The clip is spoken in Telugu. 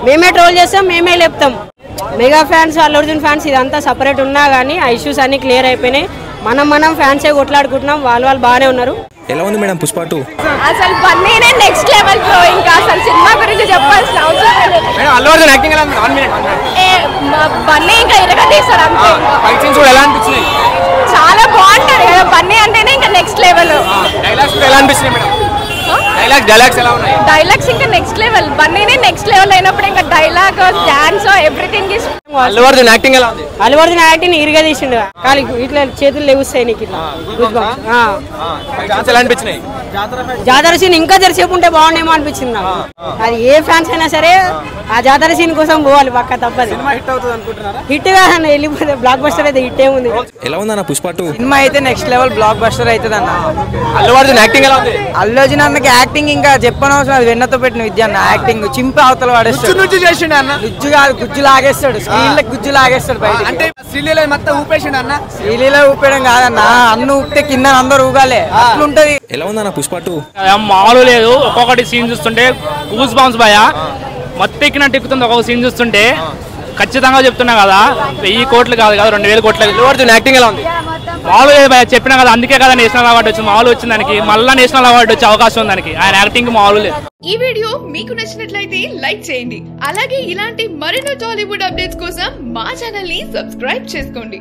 మేమే ట్రోల్ చేస్తాం, మేమే లేపుతాం. Mega fans, Allu Arjun fans ఇదంతా సపరేట్ ఉన్నా కానీ ఆ ఇష్యూస్ అన్ని క్లియర్ అయిపోయినాయి. మనం ఫ్యాన్సే కొట్లాడుకుంటున్నాం, వాళ్ళు బాగానే ఉన్నారు. ఎలా ఉంది మేడం పుష్ప 2? అసలు బన్నీనే నెక్స్ట్ లెవెల్ బ్రో. ఇంకా అసలు సినిమా గురించి చెప్పాల్సిన అవసరం లేదు. అల్లు అర్జున్ యాక్టింగ్ ఎలా ఉంది? 1 minute. బన్నీ ఇంకా ఇరగదీస్తాడు అంతే. ఫైట్ సీన్స్ కూడా ఎలా అనిపించింది? చాలా బాగుంటాడు కదా బన్నీ అంటేనే ఇంకా నెక్స్ట్ లెవెల్. డైలాగ్స్ ఎలా అనిపిస్తున్నాయి మేడం? డైలాగ్స్ ఎలా ఉన్నాయి? డైలాగ్స్ ఇంకా నెక్స్ట్ లెవెల్. బన్నీనే నెక్స్ట్ లెవెల్ అయినప్పుడు ఇంకా dialogue, dance, everything is. Allu Arjun acting ఎలా ఉంది? అల్లు అర్జున్ యాక్టింగ్ ఇరగదీసిండు. కాలి ఇట్లా చేతులు లేవుస్తాయి నీకు ఇట్లా. ఎలా అనిపించినాయి? జాతర సీన్ ఇంకా జరిసేపు ఉంటే బాగుండేమో అనిపించింది నాకు. అది ఏ ఫ్యాన్స్ అయినా సరే ఆ జాతర సీన్ కోసం పోవాలి, పక్క తప్పదు. హిట్ అవుతుంది అనుకుంటున్నారా? హిట్ కాదన్న, వెళ్ళిపోతే బ్లాక్ బస్టర్ అయితే హిట్ ఏముంది. ఎలా ఉంది అన్న పుష్ప 2? సినిమా అయితే నెక్స్ట్ లెవెల్ బ్లాక్ బస్టర్ అవుతుంది అన్న. అల్లు అర్జున్ యాక్టింగ్ ఎలా ఉంది? అల్లు అర్జున్ అన్నకి యాక్టింగ్ ఇంకా చెప్పనవసరం, అది వెన్నతో పెట్టిన విద్య అన్న. యాక్టింగ్ చింపి అవతల వాడేస్తాడు. నుంచి చేసిండు అన్న. గుజ్జు కాదు, గుజ్జు లాగేస్తాడు. స్క్రీన్ లో గుజ్జు లాగేస్తాడు బయట. అంటే శ్రీలీల మొత్తం ఊపేసిండు అన్న. శ్రీలీల ఊపేయడం కాదన్న, అన్ను ఊపితే కింద అందరు ఊగాలి, అట్లుంటది. ఎలా ఉంది అన్న పుష్ప 2? మామూలు లేదు. ఒక్కొక్కటి సీన్ చూస్తుంటే గూస్ బాంబ్స్ భయ మొత్తం ఎక్కినట్టు ఎక్కుతుంది. ఒక్కొక్క సీన్ చూస్తుంటే ఖచ్చితంగా చెప్తున్నా కదా, 1000 కోట్లు కాదు కదా, 2000 కోట్లు. అల్లు అర్జున్ యాక్టింగ్ ఎలా ఉంది? మామూలు లేదు భయ, చెప్పినా కదా, అందుకే కదా నేషనల్ అవార్డు వచ్చింది. మామూలు వచ్చింది దానికి, మళ్ళీ నేషనల్ అవార్డు వచ్చే అవకాశం ఉంది దానికి. ఆయన యాక్టింగ్ మామూలు లేదు. ఈ వీడియో మీకు నచ్చినట్లయితే లైక్ చేయండి. అలాగే ఇలాంటి మరిన్ని టాలీవుడ్ అప్డేట్స్ కోసం మా ఛానల్ ని సబ్స్క్రైబ్ చేసుకోండి.